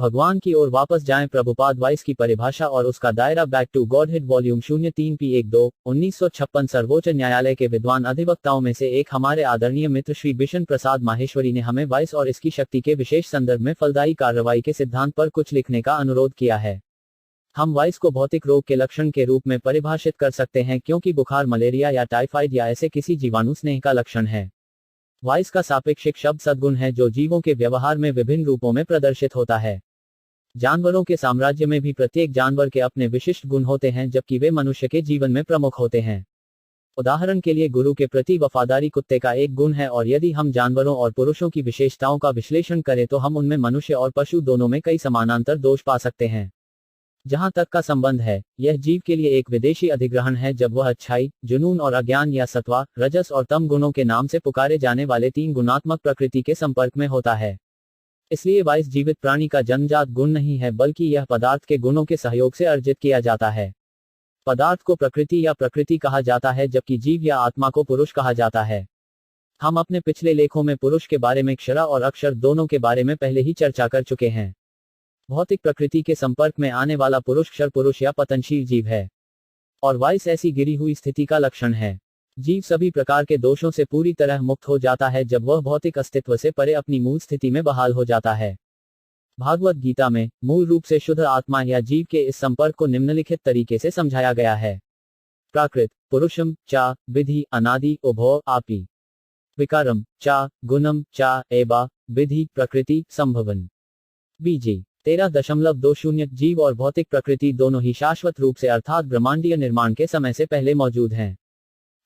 भगवान की ओर वापस जाएं। प्रभुपाद वाइस की परिभाषा और उसका दायरा। Back to godhead volume 03 P12 1956। सर्वोच्च न्यायालय के विद्वान अधिवक्ताओं में से एक हमारे आदरणीय मित्र श्री बिशन प्रसाद माहेश्वरी ने हमें वाइस और इसकी शक्ति के विशेष संदर्भ में फलदायी कार्रवाई के सिद्धांत पर कुछ लिखने का अनुरोध किया है। हम वाइस को भौतिक रोग के लक्षण के रूप में परिभाषित कर सकते हैं क्योंकि बुखार, मलेरिया या टाइफाइड या ऐसे किसी जीवाणु स्नेह का लक्षण है। वाइस का सापेक्षिक शब्द सद्गुण है जो जीवों के व्यवहार में विभिन्न रूपों में प्रदर्शित होता है। जानवरों के साम्राज्य में भी प्रत्येक जानवर के अपने विशिष्ट गुण होते हैं जबकि वे मनुष्य के जीवन में प्रमुख होते हैं। उदाहरण के लिए गुरु के प्रति वफादारी कुत्ते का एक गुण है और यदि हम जानवरों और पुरुषों की विशेषताओं का विश्लेषण करें तो हम उनमें मनुष्य और पशु दोनों में कई समानांतर दोष पा सकते हैं। जहां तक का संबंध है, यह जीव के लिए एक विदेशी अधिग्रहण है जब वह अच्छाई, जुनून और अज्ञान या सत्वा, रजस और तम गुणों के नाम से पुकारे जाने वाले तीन गुणात्मक प्रकृति के संपर्क में होता है। इसलिए वाइस जीवित प्राणी का जन्मजात गुण नहीं है बल्कि यह पदार्थ के गुणों के सहयोग से अर्जित किया जाता है। पदार्थ को प्रकृति या प्रकृति कहा जाता है जबकि जीव या आत्मा को पुरुष कहा जाता है। हम अपने पिछले लेखों में पुरुष के बारे में क्षरा और अक्षर दोनों के बारे में पहले ही चर्चा कर चुके हैं। भौतिक प्रकृति के संपर्क में आने वाला पुरुष क्षर पुरुष या पतनशील जीव है और वाइस ऐसी गिरी हुई स्थिति का लक्षण है। जीव सभी प्रकार के दोषों से पूरी तरह मुक्त हो जाता है जब वह भौतिक अस्तित्व से परे अपनी मूल स्थिति में बहाल हो जाता है। भागवत गीता में मूल रूप से शुद्ध आत्मा या जीव के इस संपर्क को निम्नलिखित तरीके से समझाया गया है। प्राकृत पुरुषम चा विधि अनादि उभो आपी। विकारम चा गुणम चा एबा विधि प्रकृति संभवन। बीजी 13.20। जीव और भौतिक प्रकृति दोनों ही शाश्वत रूप से अर्थात ब्रह्मांडीय निर्माण के समय से पहले मौजूद हैं।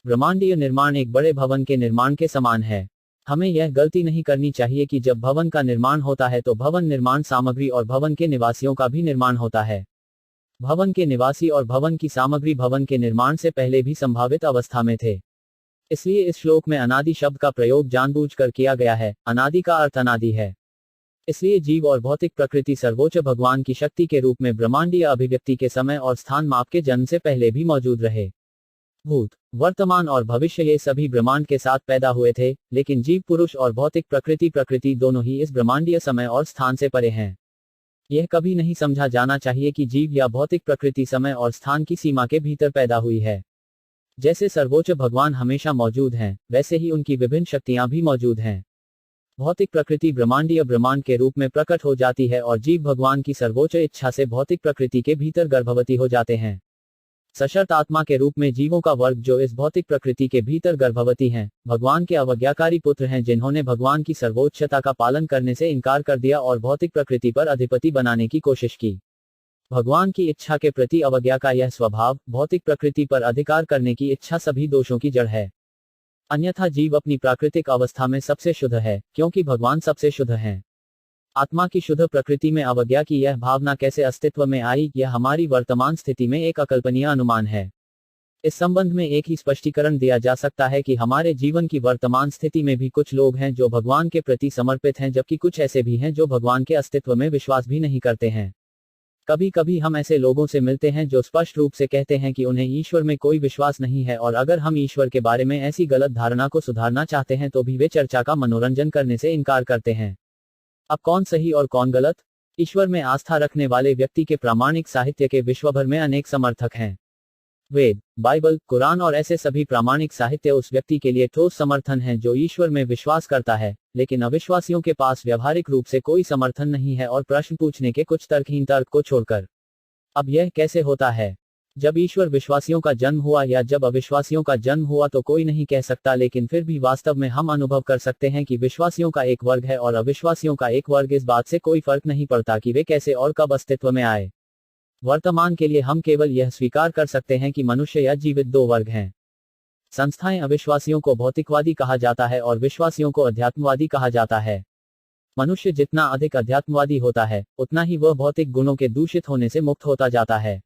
ब्रह्मांडीय निर्माण एक बड़े भवन के निर्माण के समान है। हमें यह गलती नहीं करनी चाहिए कि जब भवन का निर्माण होता है तो भवन निर्माण सामग्री और भवन के निवासियों का भी निर्माण होता है। भवन के निवासी और भवन की सामग्री भवन के निर्माण से पहले भी संभावित अवस्था में थे। इसलिए इस श्लोक में अनादि शब्द का प्रयोग जानबूझकर किया गया है। अनादि का अर्थ अनादि है। इसलिए जीव और भौतिक प्रकृति सर्वोच्च भगवान की शक्ति के रूप में ब्रह्मांडीय अभिव्यक्ति के समय और स्थान माप के जन्म से पहले भी मौजूद रहे। भूत, वर्तमान और भविष्य ये सभी ब्रह्मांड के साथ पैदा हुए थे, लेकिन जीव पुरुष और भौतिक प्रकृति दोनों ही इस ब्रह्मांडीय समय और स्थान से परे हैं। यह कभी नहीं समझा जाना चाहिए कि जीव या भौतिक प्रकृति समय और स्थान की सीमा के भीतर पैदा हुई है। जैसे सर्वोच्च भगवान हमेशा मौजूद हैं, वैसे ही उनकी विभिन्न शक्तियां भी मौजूद हैं। भौतिक प्रकृति ब्रह्मांडीय ब्रह्मांड के रूप में प्रकट हो जाती है और जीव भगवान की सर्वोच्च इच्छा से भौतिक प्रकृति के भीतर गर्भवती हो जाते हैं। सशर्त आत्मा के रूप में जीवों का वर्ग जो इस भौतिक प्रकृति के भीतर गर्भवती हैं, भगवान के अवज्ञाकारी पुत्र हैं जिन्होंने भगवान की सर्वोच्चता का पालन करने से इनकार कर दिया और भौतिक प्रकृति पर अधिपति बनाने की कोशिश की। भगवान की इच्छा के प्रति अवज्ञा का यह स्वभाव, भौतिक प्रकृति पर अधिकार करने की इच्छा सभी दोषों की जड़ है। अन्यथा जीव अपनी प्राकृतिक अवस्था में सबसे शुद्ध है, क्योंकि भगवान सबसे शुद्ध हैं। आत्मा की शुद्ध प्रकृति में अवज्ञा की यह भावना कैसे अस्तित्व में आई, यह हमारी वर्तमान स्थिति में एक अकल्पनीय अनुमान है। इस संबंध में एक ही स्पष्टीकरण दिया जा सकता है कि हमारे जीवन की वर्तमान स्थिति में भी कुछ लोग हैं जो भगवान के प्रति समर्पित हैं, जबकि कुछ ऐसे भी हैं जो भगवान के अस्तित्व में विश्वास भी नहीं करते हैं। कभी कभी हम ऐसे लोगों से मिलते हैं जो स्पष्ट रूप से कहते हैं कि उन्हें ईश्वर में कोई विश्वास नहीं है, और अगर हम ईश्वर के बारे में ऐसी गलत धारणा को सुधारना चाहते हैं तो भी वे चर्चा का मनोरंजन करने से इनकार करते हैं। अब कौन सही और कौन गलत? ईश्वर में आस्था रखने वाले व्यक्ति के प्रामाणिक साहित्य के विश्वभर में अनेक समर्थक हैं। वेद, बाइबल, कुरान और ऐसे सभी प्रामाणिक साहित्य उस व्यक्ति के लिए ठोस समर्थन है जो ईश्वर में विश्वास करता है, लेकिन अविश्वासियों के पास व्यावहारिक रूप से कोई समर्थन नहीं है और प्रश्न पूछने के कुछ तर्कहीन तर्क को छोड़कर। अब यह कैसे होता है? जब ईश्वर विश्वासियों का जन्म हुआ या जब अविश्वासियों का जन्म हुआ तो कोई नहीं कह सकता, लेकिन फिर भी वास्तव में हम अनुभव कर सकते हैं कि विश्वासियों का एक वर्ग है और अविश्वासियों का एक वर्ग। इस बात से कोई फर्क नहीं पड़ता कि वे कैसे और कब अस्तित्व में आए। वर्तमान के लिए हम केवल यह स्वीकार कर सकते हैं कि मनुष्य या जीवित दो वर्ग हैं। संस्थाएं अविश्वासियों को भौतिकवादी कहा जाता है और विश्वासियों को अध्यात्मवादी कहा जाता है। मनुष्य जितना अधिक अध्यात्मवादी होता है, उतना ही वह भौतिक गुणों के दूषित होने से मुक्त होता जाता है।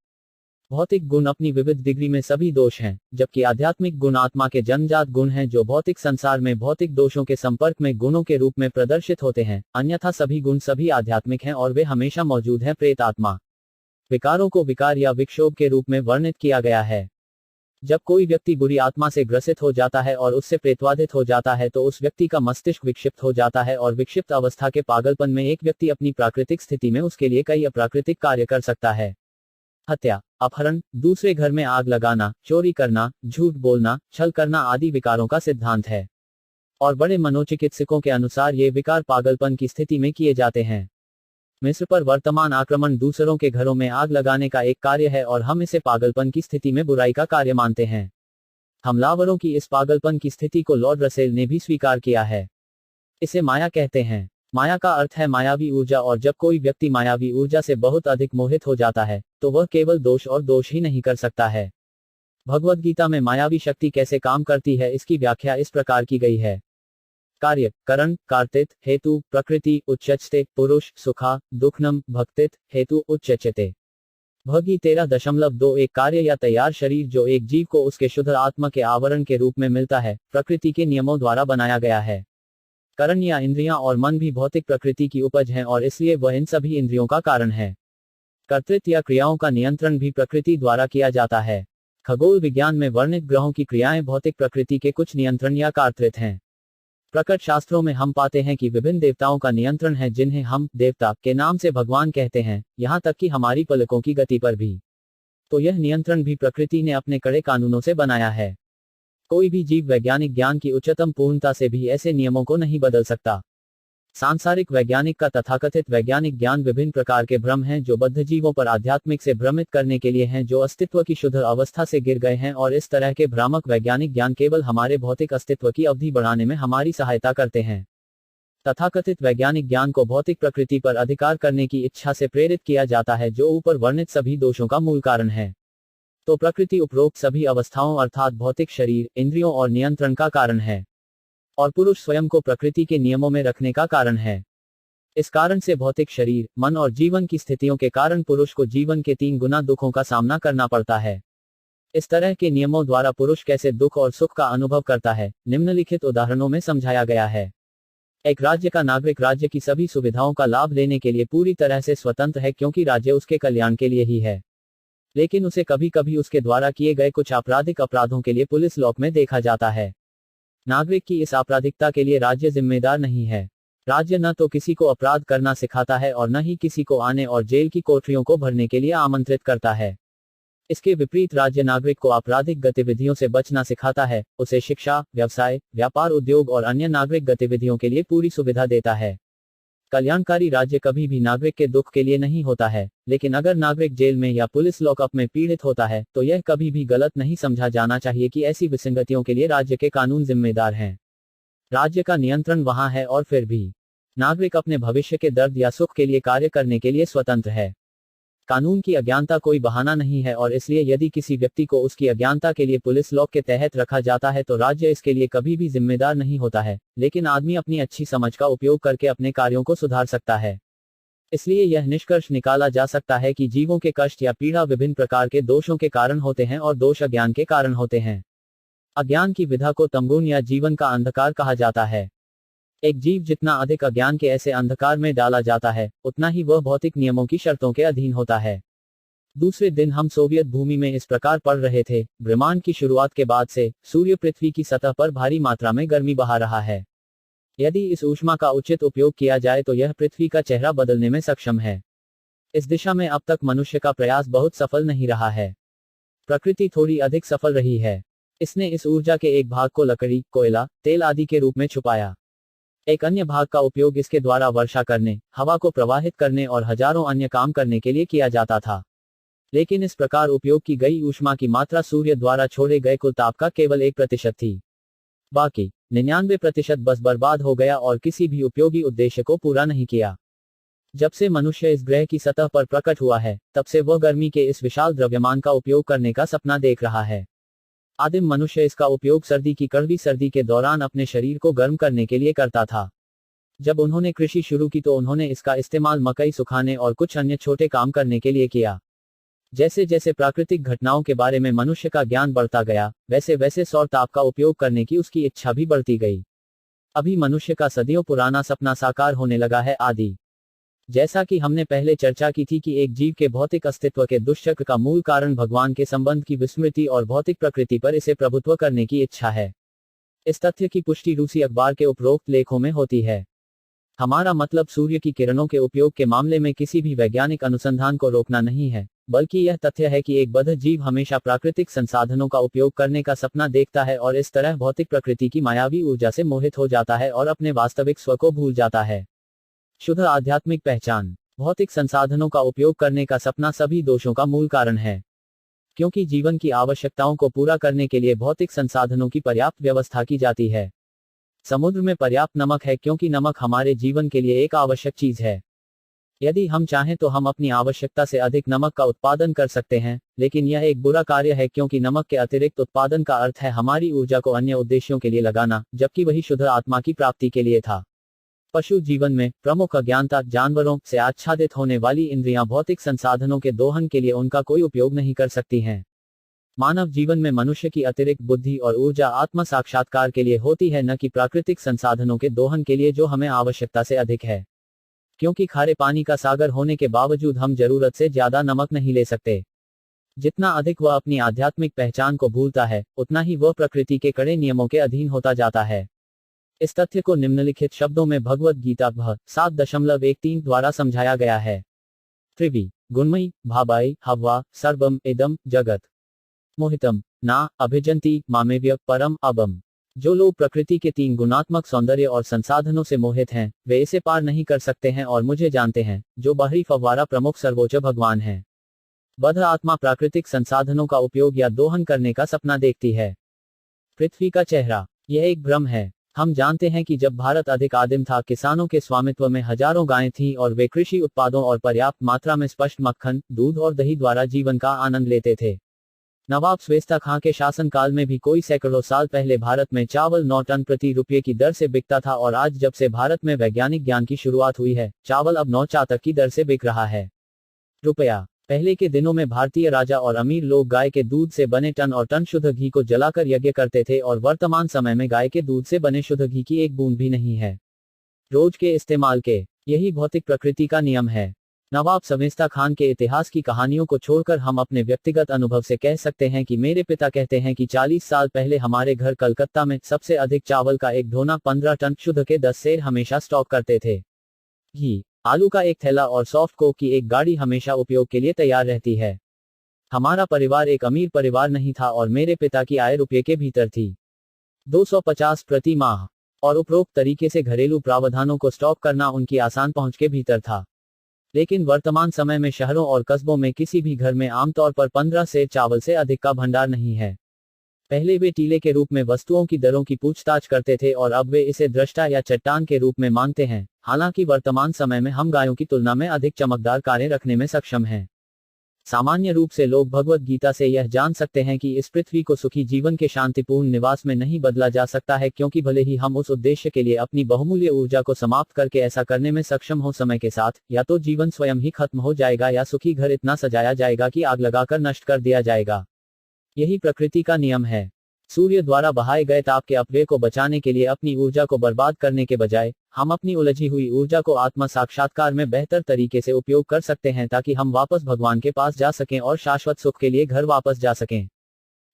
भौतिक गुण अपनी विविध डिग्री में सभी दोष हैं, जबकि आध्यात्मिक गुण आत्मा के जन्मजात गुण हैं जो भौतिक संसार में भौतिक दोषों के संपर्क में गुणों के रूप में प्रदर्शित होते हैं। अन्यथा सभी गुण सभी आध्यात्मिक हैं और वे हमेशा मौजूद हैं। प्रेत आत्मा विकारों को विकार या विक्षोभ के रूप में वर्णित किया गया है। जब कोई व्यक्ति बुरी आत्मा से ग्रसित हो जाता है और उससे प्रेतवाधित हो जाता है तो उस व्यक्ति का मस्तिष्क विक्षिप्त हो जाता है और विक्षिप्त अवस्था के पागलपन में एक व्यक्ति अपनी प्राकृतिक स्थिति में उसके लिए कई अप्राकृतिक कार्य कर सकता है। हत्या, अपहरण, दूसरे घर में आग लगाना, चोरी करना, झूठ बोलना, छल करना आदि विकारों का सिद्धांत है। और बड़े मनोचिकित्सकों के अनुसार ये विकार पागलपन की स्थिति में किए जाते हैं। मिस्र पर वर्तमान आक्रमण दूसरों के घरों में आग लगाने का एक कार्य है और हम इसे पागलपन की स्थिति में बुराई का कार्य मानते हैं। हमलावरों की इस पागलपन की स्थिति को लॉर्ड रसेल ने भी स्वीकार किया है। इसे माया कहते हैं। माया का अर्थ है मायावी ऊर्जा, और जब कोई व्यक्ति मायावी ऊर्जा से बहुत अधिक मोहित हो जाता है तो वह केवल दोष और दोष ही नहीं कर सकता है। भगवद गीता में मायावी शक्ति कैसे काम करती है इसकी व्याख्या इस प्रकार की गई है। कार्य, करण, कार्तित, हेतु, प्रकृति, उच्चचते, पुरुष, सुखा, दुखनम, भक्तित, हेतु, उच्चचते। भगी 13.21 कार्य या तैयार शरीर जो एक जीव को उसके शुद्ध आत्मा के आवरण के रूप में मिलता है, प्रकृति के नियमों द्वारा बनाया गया है। करण या इंद्रियां और मन भी भौतिक प्रकृति की उपज हैं और इसलिए वह इन सभी इंद्रियों का कारण है। कर्तृत्व या क्रियाओं का नियंत्रण भी प्रकृति द्वारा किया जाता है। खगोल विज्ञान में वर्णित ग्रहों की क्रियाएं भौतिक प्रकृति के कुछ नियंत्रण या कर्तृत्व हैं। प्रकट शास्त्रों में हम पाते हैं कि विभिन्न देवताओं का नियंत्रण है जिन्हें हम देवता के नाम से भगवान कहते हैं, यहाँ तक कि हमारी पलकों की गति पर भी। तो यह नियंत्रण भी प्रकृति ने अपने कड़े कानूनों से बनाया है। कोई भी जीव वैज्ञानिक ज्ञान की उच्चतम पूर्णता से भी ऐसे नियमों को नहीं बदल सकता। सांसारिक वैज्ञानिक का तथाकथित वैज्ञानिक ज्ञान विभिन्न प्रकार के भ्रम हैं जो बद्ध जीवों पर आध्यात्मिक से भ्रमित करने के लिए हैं, जो अस्तित्व की शुद्ध अवस्था से गिर गए हैं, और इस तरह के भ्रामक वैज्ञानिक ज्ञान केवल हमारे भौतिक अस्तित्व की अवधि बढ़ाने में हमारी सहायता करते हैं। तथाकथित वैज्ञानिक ज्ञान को भौतिक प्रकृति पर अधिकार करने की इच्छा से प्रेरित किया जाता है जो ऊपर वर्णित सभी दोषों का मूल कारण है। तो प्रकृति उपरोक्त सभी अवस्थाओं अर्थात भौतिक शरीर, इंद्रियों और नियंत्रण का कारण है, और पुरुष स्वयं को प्रकृति के नियमों में रखने का कारण है। इस कारण से भौतिक शरीर, मन और जीवन की स्थितियों के कारण पुरुष को जीवन के 3 गुना दुखों का सामना करना पड़ता है। इस तरह के नियमों द्वारा पुरुष कैसे दुख और सुख का अनुभव करता है, निम्नलिखित उदाहरणों में समझाया गया है। एक राज्य का नागरिक राज्य की सभी सुविधाओं का लाभ लेने के लिए पूरी तरह से स्वतंत्र है क्योंकि राज्य उसके कल्याण के लिए ही है। लेकिन उसे कभी कभी उसके द्वारा किए गए कुछ आपराधिक अपराधों के लिए पुलिस लॉक में देखा जाता है। नागरिक की इस आपराधिकता के लिए राज्य जिम्मेदार नहीं है। राज्य न तो किसी को अपराध करना सिखाता है और न ही किसी को आने और जेल की कोठरियों को भरने के लिए आमंत्रित करता है। इसके विपरीत राज्य नागरिक को आपराधिक गतिविधियों से बचना सिखाता है, उसे शिक्षा, व्यवसाय, व्यापार, उद्योग और अन्य नागरिक गतिविधियों के लिए पूरी सुविधा देता है। कल्याणकारी राज्य कभी भी नागरिक के दुख के लिए नहीं होता है, लेकिन अगर नागरिक जेल में या पुलिस लॉकअप में पीड़ित होता है तो यह कभी भी गलत नहीं समझा जाना चाहिए कि ऐसी विसंगतियों के लिए राज्य के कानून जिम्मेदार हैं। राज्य का नियंत्रण वहां है और फिर भी नागरिक अपने भविष्य के दर्द या सुख के लिए कार्य करने के लिए स्वतंत्र है। कानून की अज्ञानता कोई बहाना नहीं है और इसलिए यदि किसी व्यक्ति को उसकी अज्ञानता के लिए पुलिस लॉक के तहत रखा जाता है तो राज्य इसके लिए कभी भी जिम्मेदार नहीं होता है, लेकिन आदमी अपनी अच्छी समझ का उपयोग करके अपने कार्यों को सुधार सकता है। इसलिए यह निष्कर्ष निकाला जा सकता है कि जीवों के कष्ट या पीड़ा विभिन्न प्रकार के दोषों के कारण होते हैं और दोष अज्ञान के कारण होते हैं। अज्ञान की विधा को तमगुण या जीवन का अंधकार कहा जाता है। एक जीव जितना अधिक अज्ञान के ऐसे अंधकार में डाला जाता है, उतना ही वह भौतिक नियमों की शर्तों के अधीन होता है। दूसरे दिन हम सोवियत भूमि में इस प्रकार पढ़ रहे थे, ब्रह्मांड की शुरुआत के बाद से सूर्य पृथ्वी की सतह पर भारी मात्रा में गर्मी बहा रहा है। यदि इस ऊष्मा का उचित उपयोग किया जाए तो यह पृथ्वी का चेहरा बदलने में सक्षम है। इस दिशा में अब तक मनुष्य का प्रयास बहुत सफल नहीं रहा है। प्रकृति थोड़ी अधिक सफल रही है। इसने इस ऊर्जा के एक भाग को लकड़ी, कोयला, तेल आदि के रूप में छुपाया। एक अन्य भाग का उपयोग इसके द्वारा वर्षा करने, हवा को प्रवाहित करने और हजारों अन्य काम करने के लिए किया जाता था। लेकिन इस प्रकार उपयोग की गई ऊष्मा की मात्रा सूर्य द्वारा छोड़े गए कुल ताप का केवल 1% थी। बाकी 99% बस बर्बाद हो गया और किसी भी उपयोगी उद्देश्य को पूरा नहीं किया। जब से मनुष्य इस ग्रह की सतह पर प्रकट हुआ है, तब से वह गर्मी के इस विशाल द्रव्यमान का उपयोग करने का सपना देख रहा है। आदिम मनुष्य इसका उपयोग सर्दी की कड़वी सर्दी के दौरान अपने शरीर को गर्म करने के लिए करता था। जब उन्होंने कृषि शुरू की तो उन्होंने इसका इस्तेमाल मकई सुखाने और कुछ अन्य छोटे काम करने के लिए किया। जैसे जैसे प्राकृतिक घटनाओं के बारे में मनुष्य का ज्ञान बढ़ता गया, वैसे वैसे सौर ताप का उपयोग करने की उसकी इच्छा भी बढ़ती गई। अभी मनुष्य का सदियों पुराना सपना साकार होने लगा है। आदि जैसा कि हमने पहले चर्चा की थी कि एक जीव के भौतिक अस्तित्व के दुष्चक्र का मूल कारण भगवान के संबंध की विस्मृति और भौतिक प्रकृति पर इसे प्रभुत्व करने की इच्छा है। इस तथ्य की पुष्टि रूसी अखबार के उपरोक्त लेखों में होती है। हमारा मतलब सूर्य की किरणों के उपयोग के मामले में किसी भी वैज्ञानिक अनुसंधान को रोकना नहीं है, बल्कि यह तथ्य है कि एक बद्ध जीव हमेशा प्राकृतिक संसाधनों का उपयोग करने का सपना देखता है और इस तरह भौतिक प्रकृति की मायावी ऊर्जा से मोहित हो जाता है और अपने वास्तविक स्व को भूल जाता है। शुद्ध आध्यात्मिक पहचान। भौतिक संसाधनों का उपयोग करने का सपना सभी दोषों का मूल कारण है, क्योंकि जीवन की आवश्यकताओं को पूरा करने के लिए भौतिक संसाधनों की पर्याप्त व्यवस्था की जाती है। समुद्र में पर्याप्त नमक है क्योंकि नमक हमारे जीवन के लिए एक आवश्यक चीज है। यदि हम चाहें तो हम अपनी आवश्यकता से अधिक नमक का उत्पादन कर सकते हैं, लेकिन यह एक बुरा कार्य है क्योंकि नमक के अतिरिक्त उत्पादन का अर्थ है हमारी ऊर्जा को अन्य उद्देश्यों के लिए लगाना, जबकि वही शुद्ध आत्मा की प्राप्ति के लिए था। पशु जीवन में प्रमुख अज्ञानता जानवरों से आच्छादित होने वाली इंद्रियां भौतिक संसाधनों के दोहन के लिए उनका कोई उपयोग नहीं कर सकती हैं। मानव जीवन में मनुष्य की अतिरिक्त बुद्धि और ऊर्जा आत्म साक्षात्कार के लिए होती है, न कि प्राकृतिक संसाधनों के दोहन के लिए जो हमें आवश्यकता से अधिक है। क्योंकि खारे पानी का सागर होने के बावजूद हम जरूरत से ज्यादा नमक नहीं ले सकते। जितना अधिक वह अपनी आध्यात्मिक पहचान को भूलता है, उतना ही वह प्रकृति के कड़े नियमों के अधीन होता जाता है। इस तथ्य को निम्नलिखित शब्दों में भगवद गीता 7.13 द्वारा समझाया गया है। त्रिवी गुणमयी भाबाई हवा सर्वम इदम जगत मोहितम ना अभिजंती मामेव्य परम अबम। जो लोग प्रकृति के 3 गुणात्मक सौंदर्य और संसाधनों से मोहित हैं, वे इसे पार नहीं कर सकते हैं और मुझे जानते हैं, जो बाहरी फव्वारा प्रमुख सर्वोच्च भगवान है। बद्ध आत्मा प्राकृतिक संसाधनों का उपयोग या दोहन करने का सपना देखती है। पृथ्वी का चेहरा। यह एक भ्रम है। हम जानते हैं कि जब भारत अधिक आदिम था, किसानों के स्वामित्व में हजारों गायें थीं और वे कृषि उत्पादों और पर्याप्त मात्रा में स्पष्ट मक्खन, दूध और दही द्वारा जीवन का आनंद लेते थे। नवाब स्वेस्ता खां के शासनकाल में भी कोई सैकड़ों साल पहले भारत में चावल 9 टन प्रति रुपये की दर से बिकता था और आज जब से भारत में वैज्ञानिक ज्ञान की शुरुआत हुई है, चावल अब 9 चातक की दर से बिक रहा है। रुपया। पहले के दिनों में भारतीय राजा और अमीर लोग गाय के दूध से बने टन और टन शुद्ध घी को जलाकर यज्ञ करते थे और वर्तमान समय में गाय के दूध से बने शुद्ध घी की एक बूंद भी नहीं है रोज के इस्तेमाल के। यही भौतिक प्रकृति का नियम है। नवाब सवेस्ता खान के इतिहास की कहानियों को छोड़कर हम अपने व्यक्तिगत अनुभव से कह सकते हैं कि मेरे पिता कहते हैं कि 40 साल पहले हमारे घर कलकत्ता में सबसे अधिक चावल का एक ढोना 15 टन शुद्ध के 10 सेर हमेशा स्टॉक करते थे। घी, आलू का एक थैला और सॉफ्ट कोक की एक गाड़ी हमेशा उपयोग के लिए तैयार रहती है। हमारा परिवार एक अमीर परिवार नहीं था और मेरे पिता की आय रुपये के भीतर थी, 250 प्रति माह, और उपरोक्त तरीके से घरेलू प्रावधानों को स्टॉक करना उनकी आसान पहुंच के भीतर था। लेकिन वर्तमान समय में शहरों और कस्बों में किसी भी घर में आमतौर पर 15 सेर चावल से अधिक का भंडार नहीं है। पहले वे टीले के रूप में वस्तुओं की दरों की पूछताछ करते थे और अब वे इसे दृष्टा या चट्टान के रूप में मांगते हैं। हालांकि वर्तमान समय में हम गायों की तुलना में अधिक चमकदार कारें रखने में सक्षम हैं। सामान्य रूप से लोग भगवद गीता से यह जान सकते हैं कि इस पृथ्वी को सुखी जीवन के शांतिपूर्ण निवास में नहीं बदला जा सकता है, क्योंकि भले ही हम उस उद्देश्य के लिए अपनी बहुमूल्य ऊर्जा को समाप्त करके ऐसा करने में सक्षम हो, समय के साथ या तो जीवन स्वयं ही खत्म हो जाएगा या सुखी घर इतना सजाया जाएगा कि आग लगाकर नष्ट कर दिया जाएगा। यही प्रकृति का नियम है। सूर्य द्वारा बहाए गए ताप के अपव्यय को बचाने के लिए अपनी ऊर्जा को बर्बाद करने के बजाय हम अपनी उलझी हुई ऊर्जा को आत्म साक्षात्कार में बेहतर तरीके से उपयोग कर सकते हैं, ताकि हम वापस भगवान के पास जा सकें और शाश्वत सुख के लिए घर वापस जा सकें।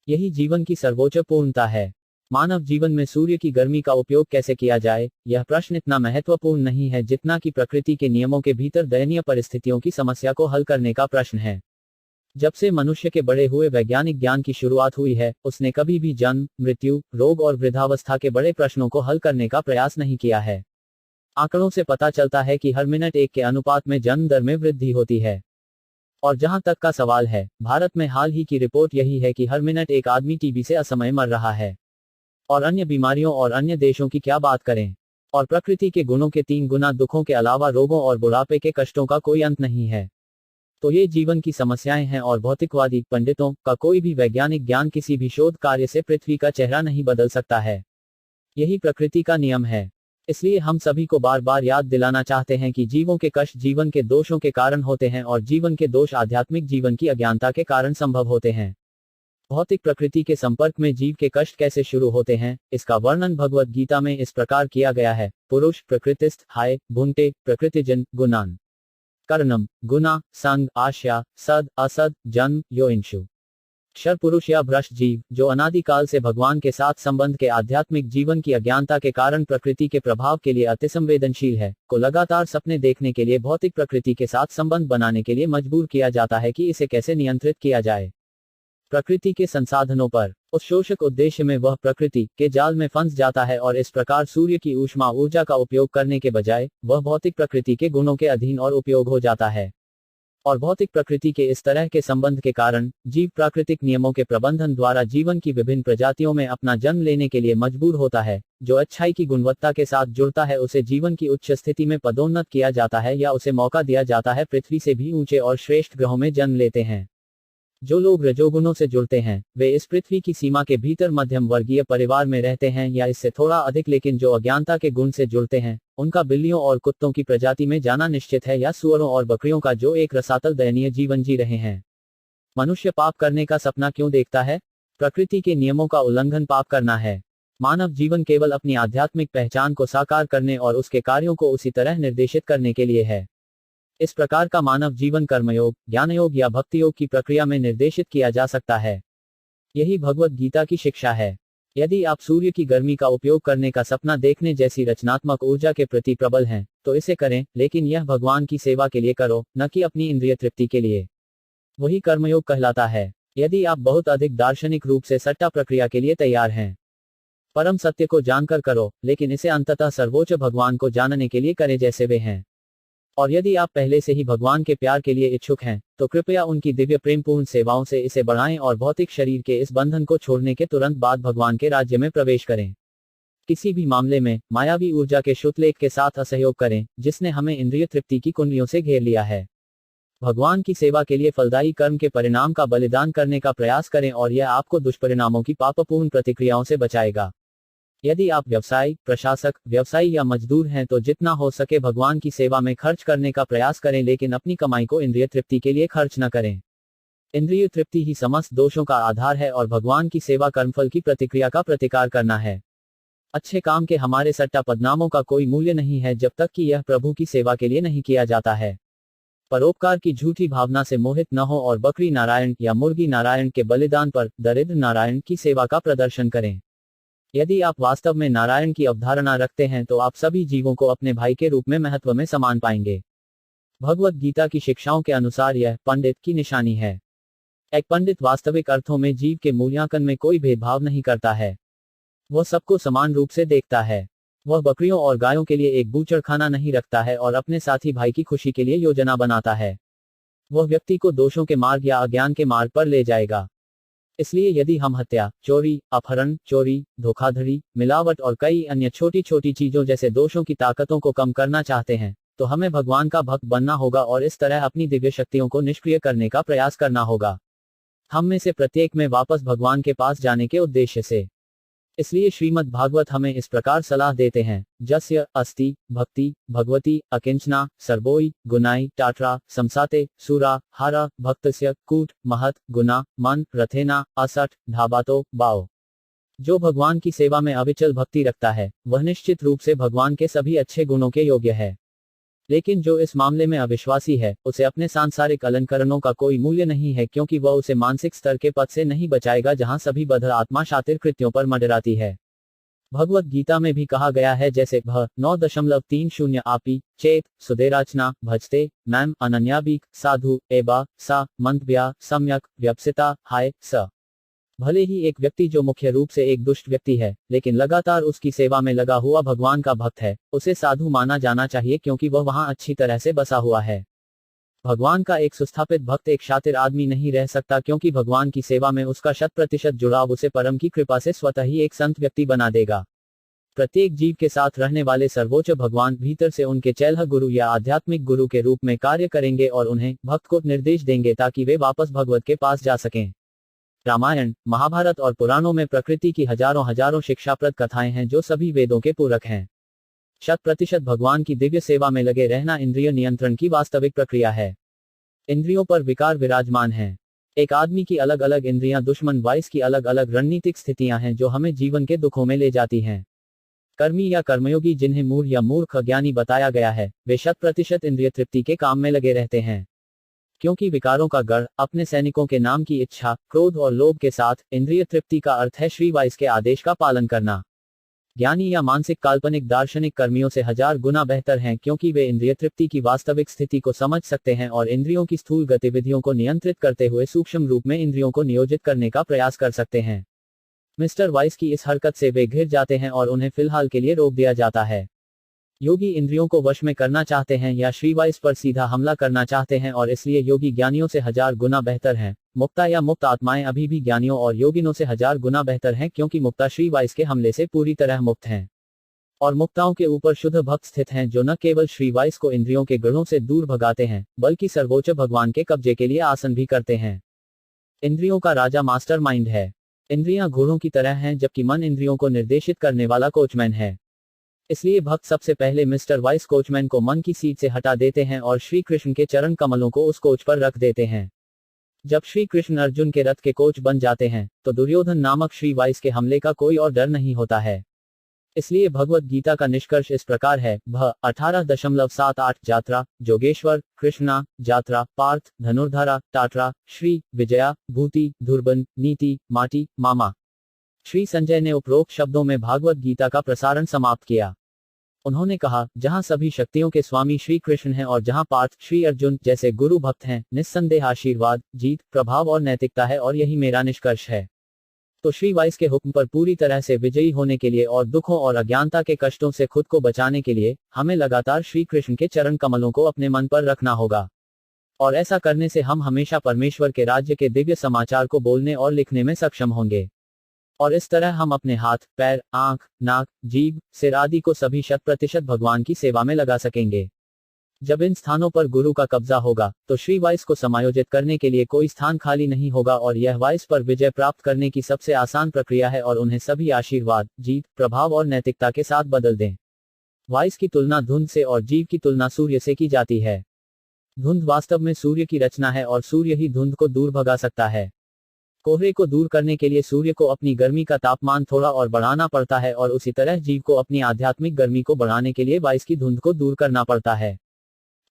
यही जीवन की सर्वोच्च पूर्णता है। मानव जीवन में सूर्य की गर्मी का उपयोग कैसे किया जाए, यह प्रश्न इतना महत्वपूर्ण नहीं है जितना कि प्रकृति के नियमों के भीतर दयनीय परिस्थितियों की समस्या को हल करने का प्रश्न है। जब से मनुष्य के बड़े हुए वैज्ञानिक ज्ञान की शुरुआत हुई है, उसने कभी भी जन्म, मृत्यु, रोग और वृद्धावस्था के बड़े प्रश्नों को हल करने का प्रयास नहीं किया है। आंकड़ों से पता चलता है कि हर मिनट 1 के अनुपात में जन्म दर में वृद्धि होती है। और जहां तक का सवाल है, भारत में हाल ही की रिपोर्ट यही है कि हर मिनट 1 आदमी टीबी से असमय मर रहा है। और अन्य बीमारियों और अन्य देशों की क्या बात करें। और प्रकृति के गुणों के 3 गुना दुखों के अलावा रोगों और बुढ़ापे के कष्टों का कोई अंत नहीं है। तो ये जीवन की समस्याएं हैं और भौतिकवादी पंडितों का कोई भी वैज्ञानिक ज्ञान किसी भी शोध कार्य से पृथ्वी का चेहरा नहीं बदल सकता है। यही प्रकृति का नियम है। इसलिए हम सभी को बार बार याद दिलाना चाहते हैं कि जीवों के कष्ट जीवन के दोषों के कारण होते हैं और जीवन के दोष आध्यात्मिक जीवन की अज्ञानता के कारण संभव होते हैं। भौतिक प्रकृति के संपर्क में जीव के कष्ट कैसे शुरू होते हैं, इसका वर्णन भगवद गीता में इस प्रकार किया गया है। पुरुष प्रकृतिस्थ हाय भुंक्ते प्रकृतिजन गुणान। कर्णम, गुना, संग, आशया, सद, असद, जन्म, योइंशु। क्षर पुरुष या भ्रष्ट जीव, जो अनादिकाल से भगवान के साथ संबंध के आध्यात्मिक जीवन की अज्ञानता के कारण प्रकृति के प्रभाव के लिए अतिसंवेदनशील है, को लगातार सपने देखने के लिए भौतिक प्रकृति के साथ संबंध बनाने के लिए मजबूर किया जाता है कि इसे कैसे नियंत्रित किया जाए। प्रकृति के संसाधनों पर उत्शोषक उद्देश्य में वह प्रकृति के जाल में फंस जाता है और इस प्रकार सूर्य की ऊष्मा ऊर्जा का उपयोग करने के बजाय वह भौतिक प्रकृति के गुणों के अधीन और उपयोग हो जाता है। और भौतिक प्रकृति के इस तरह के संबंध के कारण जीव प्राकृतिक नियमों के प्रबंधन द्वारा जीवन की विभिन्न प्रजातियों में अपना जन्म लेने के लिए मजबूर होता है। जो अच्छाई की गुणवत्ता के साथ जुड़ता है उसे जीवन की उच्च स्थिति में पदोन्नत किया जाता है या उसे मौका दिया जाता है पृथ्वी से भी ऊंचे और श्रेष्ठ ग्रहों में जन्म लेते हैं। जो लोग रजोगुणों से जुड़ते हैं वे इस पृथ्वी की सीमा के भीतर मध्यम वर्गीय परिवार में रहते हैं या इससे थोड़ा अधिक, लेकिन जो अज्ञानता के गुण से जुड़ते हैं उनका बिल्लियों और कुत्तों की प्रजाति में जाना निश्चित है या सुअरों और बकरियों का जो एक रसातल दयनीय जीवन जी रहे हैं। मनुष्य पाप करने का सपना क्यों देखता है? प्रकृति के नियमों का उल्लंघन पाप करना है। मानव जीवन केवल अपनी आध्यात्मिक पहचान को साकार करने और उसके कार्यों को उसी तरह निर्देशित करने के लिए है। इस प्रकार का मानव जीवन कर्मयोग, ज्ञानयोग या भक्ति योग की प्रक्रिया में निर्देशित किया जा सकता है। यही भगवत गीता की शिक्षा है। यदि आप सूर्य की गर्मी का उपयोग करने का सपना देखने जैसी रचनात्मक ऊर्जा के प्रति प्रबल हैं, तो इसे करें, लेकिन यह भगवान की सेवा के लिए करो, न कि अपनी इंद्रिय तृप्ति के लिए। वही कर्मयोग कहलाता है। यदि आप बहुत अधिक दार्शनिक रूप से सट्टा प्रक्रिया के लिए तैयार हैं, परम सत्य को जानकर करो, लेकिन इसे अंततः सर्वोच्च भगवान को जानने के लिए करें जैसे वे हैं। और यदि आप पहले से ही भगवान के प्यार के लिए इच्छुक हैं, तो कृपया उनकी दिव्य प्रेमपूर्ण सेवाओं से इसे बढ़ाएं और भौतिक शरीर के इस बंधन को छोड़ने के तुरंत बाद भगवान के राज्य में प्रवेश करें। किसी भी मामले में मायावी ऊर्जा के शुतलेख के साथ असहयोग करें जिसने हमें इंद्रिय तृप्ति की कुंडलियों से घेर लिया है। भगवान की सेवा के लिए फलदायी कर्म के परिणाम का बलिदान करने का प्रयास करें और यह आपको दुष्परिणामों की पापपूर्ण प्रतिक्रियाओं से बचाएगा। यदि आप व्यवसायी, प्रशासक, व्यवसायी या मजदूर हैं तो जितना हो सके भगवान की सेवा में खर्च करने का प्रयास करें, लेकिन अपनी कमाई को इंद्रिय तृप्ति के लिए खर्च न करें। इंद्रिय तृप्ति ही समस्त दोषों का आधार है और भगवान की सेवा कर्मफल की प्रतिक्रिया का प्रतिकार करना है। अच्छे काम के हमारे सट्टा पदनामों का कोई मूल्य नहीं है जब तक कि यह प्रभु की सेवा के लिए नहीं किया जाता है। परोपकार की झूठी भावना से मोहित न हो और बकरी नारायण या मुर्गी नारायण के बलिदान पर दरिद्र नारायण की सेवा का प्रदर्शन करें। यदि आप वास्तव में नारायण की अवधारणा रखते हैं तो आप सभी जीवों को अपने भाई के रूप में महत्व में समान पाएंगे। भगवत गीता की शिक्षाओं के अनुसार यह पंडित की निशानी है। एक पंडित वास्तविक अर्थों में जीव के मूल्यांकन में कोई भेदभाव नहीं करता है। वह सबको समान रूप से देखता है। वह बकरियों और गायों के लिए एक बूचड़खाना नहीं रखता है और अपने साथी भाई की खुशी के लिए योजना बनाता है। वह व्यक्ति को दोषों के मार्ग या अज्ञान के मार्ग पर ले जाएगा। इसलिए यदि हम हत्या, चोरी, अपहरण, चोरी, धोखाधड़ी, मिलावट और कई अन्य छोटी छोटी चीजों जैसे दोषों की ताकतों को कम करना चाहते हैं, तो हमें भगवान का भक्त बनना होगा और इस तरह अपनी दिव्य शक्तियों को निष्क्रिय करने का प्रयास करना होगा। हम में से प्रत्येक में वापस भगवान के पास जाने के उद्देश्य से। इसलिए श्रीमद् भागवत हमें इस प्रकार सलाह देते हैं, जस्य अस्ति भक्ति भगवती अकिंचना सर्वोई गुनाई टाट्रा समसाते सुरा हारा भक्तस्य कूट महत गुना मन रथेना असठ ढाबातो बाओ। जो भगवान की सेवा में अविचल भक्ति रखता है वह निश्चित रूप से भगवान के सभी अच्छे गुणों के योग्य है। लेकिन जो इस मामले में अविश्वासी है उसे अपने सांसारिक अलंकरणों का कोई मूल्य नहीं है, क्योंकि वह उसे मानसिक स्तर के पद से नहीं बचाएगा जहां सभी बद्ध आत्मा शातिर कृत्यों पर मंडराती है। भगवत गीता में भी कहा गया है, जैसे भ 9.30 आपी चेत सुदेराचना भजते मैम अनन्याबिक साधु एबा सा मंतव्या सम्यक व्यपसिता हाय स। भले ही एक व्यक्ति जो मुख्य रूप से एक दुष्ट व्यक्ति है लेकिन लगातार उसकी सेवा में लगा हुआ भगवान का भक्त है, उसे साधु माना जाना चाहिए क्योंकि वह वहां अच्छी तरह से बसा हुआ है। भगवान का एक सुस्थापित भक्त एक शातिर आदमी नहीं रह सकता, क्योंकि भगवान की सेवा में उसका 100% जुड़ाव उसे परम की कृपा से स्वतः ही एक संत व्यक्ति बना देगा। प्रत्येक जीव के साथ रहने वाले सर्वोच्च भगवान भीतर से उनके चैल्ह गुरु या आध्यात्मिक गुरु के रूप में कार्य करेंगे और उन्हें भक्त को निर्देश देंगे ताकि वे वापस भगवत के पास जा सकें। रामायण, महाभारत और पुराणों में प्रकृति की हजारों हजारों शिक्षाप्रद कथाएं हैं जो सभी वेदों के पूरक हैं। 100% भगवान की दिव्य सेवा में लगे रहना इंद्रिय नियंत्रण की वास्तविक प्रक्रिया है। इंद्रियों पर विकार विराजमान हैं। एक आदमी की अलग अलग इंद्रियां दुश्मन वाइस की अलग अलग रणनीतिक स्थितियां हैं जो हमें जीवन के दुखों में ले जाती हैं। कर्मी या कर्मयोगी, जिन्हें मूढ़ या मूर्ख अज्ञानी बताया गया है, वे 100% इंद्रिय तृप्ति के काम में लगे रहते हैं। क्योंकि विकारों का गढ़ अपने सैनिकों के नाम की इच्छा, क्रोध और लोभ के साथ, इंद्रिय तृप्ति का अर्थ है श्री वाइस के आदेश का पालन करना। ज्ञानी या मानसिक काल्पनिक दार्शनिक कर्मियों से 1000 गुना बेहतर हैं, क्योंकि वे इंद्रिय तृप्ति की वास्तविक स्थिति को समझ सकते हैं और इंद्रियों की स्थूल गतिविधियों को नियंत्रित करते हुए सूक्ष्म रूप में इंद्रियों को नियोजित करने का प्रयास कर सकते हैं। मिस्टर वाइस की इस हरकत से वे घिर जाते हैं और उन्हें फिलहाल के लिए रोक दिया जाता है। योगी इंद्रियों को वश में करना चाहते हैं या श्री वाइस पर सीधा हमला करना चाहते हैं, और इसलिए योगी ज्ञानियों से 1000 गुना बेहतर हैं। मुक्ता या मुक्त आत्माएं अभी भी ज्ञानियों और योगिनों से 1000 गुना बेहतर हैं, क्योंकि मुक्ता श्री वाइस के हमले से पूरी तरह मुक्त हैं। और मुक्ताओं के ऊपर शुद्ध भक्त स्थित हैं, जो न केवल श्री वाइस को इंद्रियों के गढ़ों से दूर भगाते हैं, बल्कि सर्वोच्च भगवान के कब्जे के लिए आसन भी करते हैं। इंद्रियों का राजा मास्टरमाइंड है। इंद्रियां घोड़ों की तरह हैं, जबकि मन इंद्रियों को निर्देशित करने वाला कोचमैन है। इसलिए भक्त सबसे पहले मिस्टर वाइस कोचमैन को मन की सीट से हटा देते हैं और श्री कृष्ण के चरण कमलों को उस कोच पर रख देते हैं। जब श्री कृष्ण अर्जुन के रथ के कोच बन जाते हैं, तो दुर्योधन नामक श्री वाइस के हमले का कोई और डर नहीं होता है। इसलिए भगवत गीता का निष्कर्ष इस प्रकार है: 18.78 यात्रा, जोगेश्वर, कृष्णा, जात्रा, पार्थ, धनुर्धारा, टाटरा, श्री, विजया, भूति, धुर्बन, नीति, माटी, मामा। श्री संजय ने उपरोक्त शब्दों में भागवत गीता का प्रसारण समाप्त किया। उन्होंने कहा, जहां सभी शक्तियों के स्वामी श्री कृष्ण हैं और जहां पार्थ, श्री अर्जुन जैसे गुरु भक्त हैं, निस्संदेह आशीर्वाद, जीत, प्रभाव और नैतिकता है, और यही मेरा निष्कर्ष है। तो श्री वाइस के हुक्म पर पूरी तरह से विजयी होने के लिए और दुखों और अज्ञानता के कष्टों से खुद को बचाने के लिए हमें लगातार श्री कृष्ण के चरण कमलों को अपने मन पर रखना होगा। और ऐसा करने से हम हमेशा परमेश्वर के राज्य के दिव्य समाचार को बोलने और लिखने में सक्षम होंगे। और इस तरह हम अपने हाथ, पैर, आंख, नाक, जीभ, सिर आदि को सभी 100% भगवान की सेवा में लगा सकेंगे। जब इन स्थानों पर गुरु का कब्जा होगा, तो श्री वाइस को समायोजित करने के लिए कोई स्थान खाली नहीं होगा, और यह वाइस पर विजय प्राप्त करने की सबसे आसान प्रक्रिया है, और उन्हें सभी आशीर्वाद, जीत, प्रभाव और नैतिकता के साथ बदल दें। वाइस की तुलना धुंध से और जीव की तुलना सूर्य से की जाती है। धुंध वास्तव में सूर्य की रचना है, और सूर्य ही धुंध को दूर भगा सकता है। कोहरे को दूर करने के लिए सूर्य को अपनी गर्मी का तापमान थोड़ा और बढ़ाना पड़ता है, और उसी तरह जीव को अपनी आध्यात्मिक गर्मी को बढ़ाने के लिए वाइस की धुंध को दूर करना पड़ता है।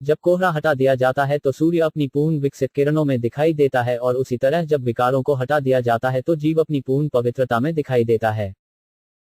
जब कोहरा हटा दिया जाता है, तो सूर्य अपनी पूर्ण विकसित किरणों में दिखाई देता है, और उसी तरह जब विकारों को हटा दिया जाता है, तो जीव अपनी पूर्ण पवित्रता में दिखाई देता है।